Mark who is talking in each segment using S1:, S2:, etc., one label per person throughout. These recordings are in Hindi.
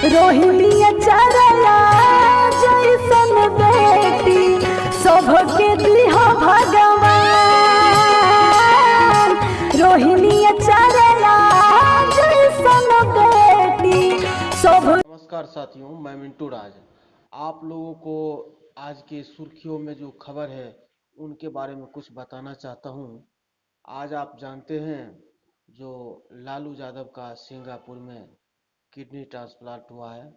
S1: रोहिणी चरला जैसन बेटी सबके दिह भगवान। रोहिणी चरला जैसन बेटी सब।
S2: नमस्कार साथियों, मैं मिंटू राज। आप लोगों को आज की सुर्खियों में जो खबर है उनके बारे में कुछ बताना चाहता हूं। आज आप जानते हैं जो लालू यादव का सिंगापुर में किडनी ट्रांसप्लांट हुआ है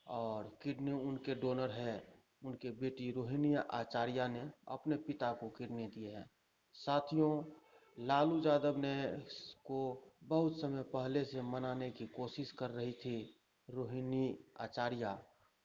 S2: और किडनी उनके डोनर है उनके बेटी रोहिणी आचार्य ने अपने पिता को किडनी दी है। साथियों, लालू यादव ने इसको बहुत समय पहले से मनाने की कोशिश कर रही थी रोहिणी आचार्य।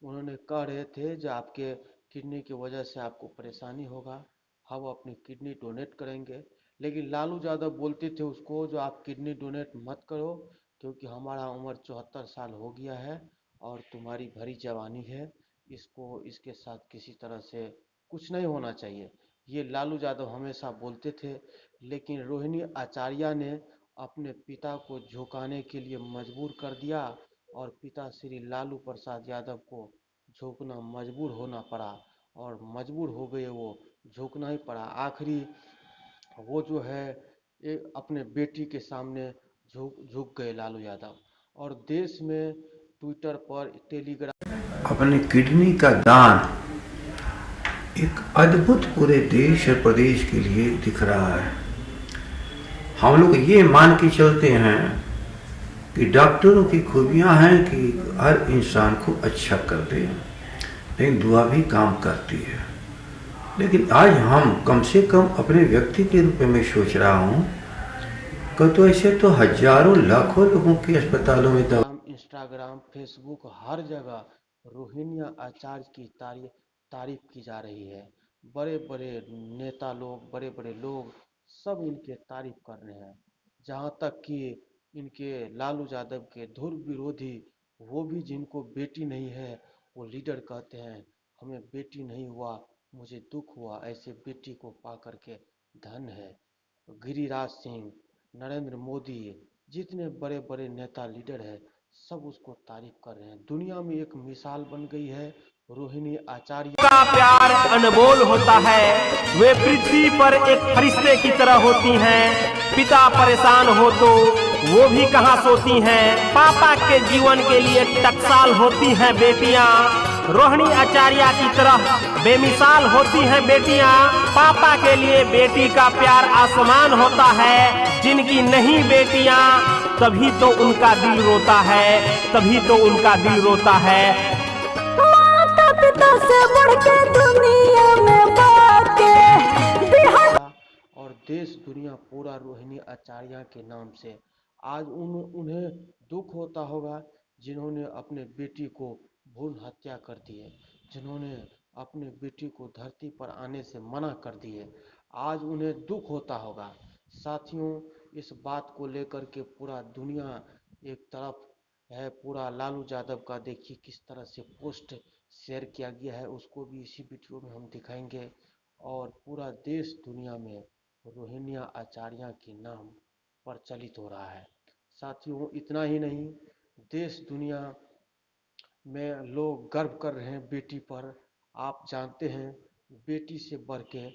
S2: उन्होंने कह रहे थे जो आपके किडनी की वजह से आपको परेशानी होगा, हम अपनी किडनी डोनेट करेंगे। लेकिन लालू यादव बोलते थे उसको जो आप किडनी डोनेट मत करो, क्योंकि हमारा उम्र 74 साल हो गया है और तुम्हारी भरी जवानी है, इसके साथ किसी तरह से कुछ नहीं होना चाहिए, ये लालू यादव हमेशा बोलते थे। लेकिन रोहिणी आचार्य ने अपने पिता को झुकाने के लिए मजबूर कर दिया और पिता श्री लालू प्रसाद यादव को झुकना मजबूर होना पड़ा और मजबूर हो गए, वो झुकना ही पड़ा। आखिरी वो जो है अपने बेटी के सामने झुक गए लालू यादव। और देश में ट्विटर पर टेलीग्राम
S3: अपने किडनी का दान एक अद्भुत पूरे देश और प्रदेश के लिए दिख रहा है। हम लोग ये मान के चलते हैं कि डॉक्टरों की खूबियां हैं कि हर इंसान को अच्छा कर दे, लेकिन दुआ भी काम करती है। लेकिन आज हम कम से कम अपने व्यक्ति के रूप में सोच रहा हूँ कि तो ऐसे तो हजारों लाखों लोगों के अस्पतालों में दवा,
S2: इंस्टाग्राम, फेसबुक, हर जगह रोहिणी आचार्य की तारीफ की जा रही है। बड़े बड़े नेता लोग, बड़े बड़े लोग सब इनके तारीफ कर रहे हैं। जहाँ तक कि इनके लालू यादव के धुर विरोधी, वो भी जिनको बेटी नहीं है, वो लीडर कहते हैं हमें बेटी नहीं हुआ, मुझे दुख हुआ, ऐसे बेटी को पा करके धन है। गिरिराज सिंह, नरेंद्र मोदी, जितने बड़े बड़े नेता लीडर है सब उसको तारीफ कर रहे हैं। दुनिया में एक मिसाल बन गई है रोहिणी आचार्य
S4: का प्यार अनमोल होता है। वे पृथ्वी पर एक फरिश्ते की तरह होती हैं। पिता परेशान हो तो वो भी कहां सोती हैं। पापा के जीवन के लिए टकसाल होती हैं बेटियां। रोहिणी आचार्य की तरह बेमिसाल होती हैं बेटियां। पापा के लिए बेटी का प्यार आसमान होता है। जिनकी नहीं बेटियां, तभी तो उनका दिल रोता है, तभी तो उनका दिल रोता है।
S1: माता पिता से बढ़ के दुनिया में बाके
S2: और देश दुनिया पूरा रोहिणी आचार्य के नाम से आज उन्हें दुख होता होगा, जिन्होंने अपने बेटी को भ्रूण हत्या कर दी है, जिन्होंने अपने बेटी को धरती पर आने से मना कर दिए, आज उन्हें दुख होता होगा। साथियों, इस बात को लेकर के पूरा दुनिया एक तरफ है। पूरा लालू यादव का देखिए किस तरह से पोस्ट शेयर किया गया है, उसको भी इसी वीडियो में हम दिखाएंगे। और पूरा देश दुनिया में रोहिणी आचार्य के नाम प्रचलित हो रहा है। साथियों, इतना ही नहीं, देश दुनिया में लोग गर्व कर रहे हैं बेटी पर। आप जानते हैं बेटी से बढ़ के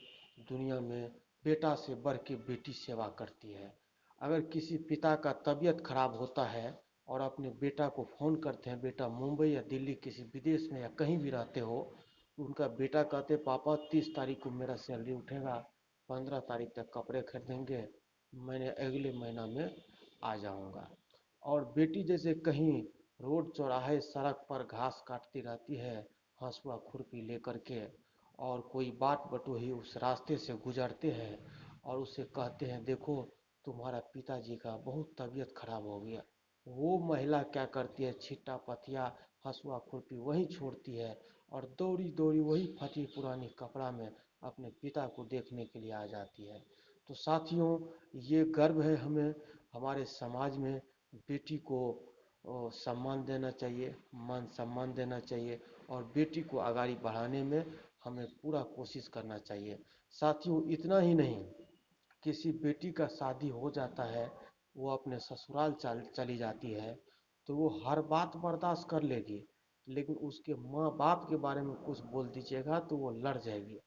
S2: दुनिया में, बेटा से बढ़ के बेटी सेवा करती है। अगर किसी पिता का तबीयत खराब होता है और अपने बेटा को फ़ोन करते हैं, बेटा मुंबई या दिल्ली किसी विदेश में या कहीं भी रहते हो, तो उनका बेटा कहते पापा 30 तारीख को मेरा सैलरी उठेगा, 15 तारीख तक कपड़े खरीदेंगे, मैंने अगले महीना में आ जाऊंगा। और बेटी जैसे कहीं रोड चौराहे सड़क पर घास काटती रहती है हंसुआ खुरपी लेकर के, और कोई बाट बटोही उस रास्ते से गुजरते हैं और उसे कहते हैं देखो तुम्हारा पिताजी का बहुत तबीयत खराब हो गया, वो महिला क्या करती है, छिट्टा पथिया हंसुआ खुरपी वहीं छोड़ती है और दौड़ी दौड़ी वही फटी पुरानी कपड़ा में अपने पिता को देखने के लिए आ जाती है। तो साथियों, ये गर्व है हमें, हमारे समाज में बेटी को सम्मान देना चाहिए, मान सम्मान देना चाहिए और बेटी को आगे बढ़ाने में हमें पूरा कोशिश करना चाहिए। साथियों, इतना ही नहीं, किसी बेटी का शादी हो जाता है, वो अपने ससुराल चली जाती है, तो वो हर बात बर्दाश्त कर लेगी, लेकिन उसके माँ बाप के बारे में कुछ बोल दीजिएगा तो वो लड़ जाएगी।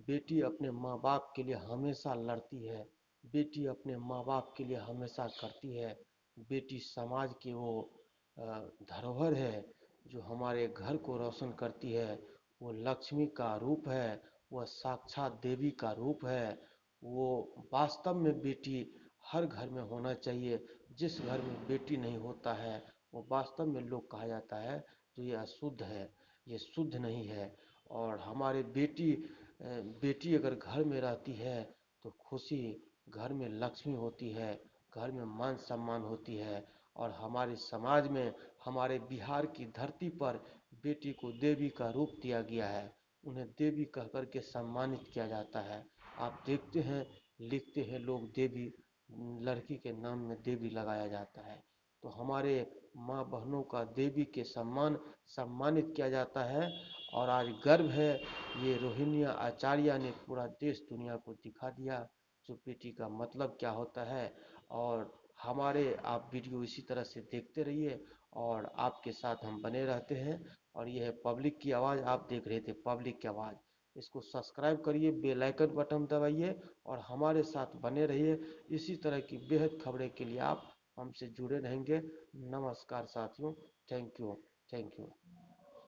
S2: बेटी अपने माँ बाप के लिए हमेशा लड़ती है, बेटी अपने माँ बाप के लिए हमेशा करती है। बेटी समाज की वो धरोहर है जो हमारे घर को रोशन करती है। वो लक्ष्मी का रूप है, वह साक्षात देवी का रूप है। वो वास्तव में बेटी हर घर में होना चाहिए। जिस घर में बेटी नहीं होता है वो वास्तव में लोग कहा जाता है तो ये अशुद्ध है, ये शुद्ध नहीं है। और हमारे बेटी अगर घर में रहती है तो खुशी, घर में लक्ष्मी होती है, घर में मान सम्मान होती है। और हमारे समाज में, हमारे बिहार की धरती पर बेटी को देवी का रूप दिया गया है, उन्हें देवी कह कर के सम्मानित किया जाता है। आप देखते हैं, लिखते हैं लोग देवी, लड़की के नाम में देवी लगाया जाता है। तो हमारे माँ बहनों का देवी के सम्मानित किया जाता है। और आज गर्व है, ये रोहिणीया आचार्य ने पूरा देश दुनिया को दिखा दिया जो बेटी का मतलब क्या होता है। और हमारे आप वीडियो इसी तरह से देखते रहिए और आपके साथ हम बने रहते हैं। और यह है पब्लिक की आवाज़, आप देख रहे थे पब्लिक की आवाज़। इसको सब्सक्राइब करिए, बेल आइकन बटन दबाइए और हमारे साथ बने रहिए। इसी तरह की बेहद खबरें के लिए आप हमसे जुड़े रहेंगे। नमस्कार साथियों, थैंक यू, थैंक यू।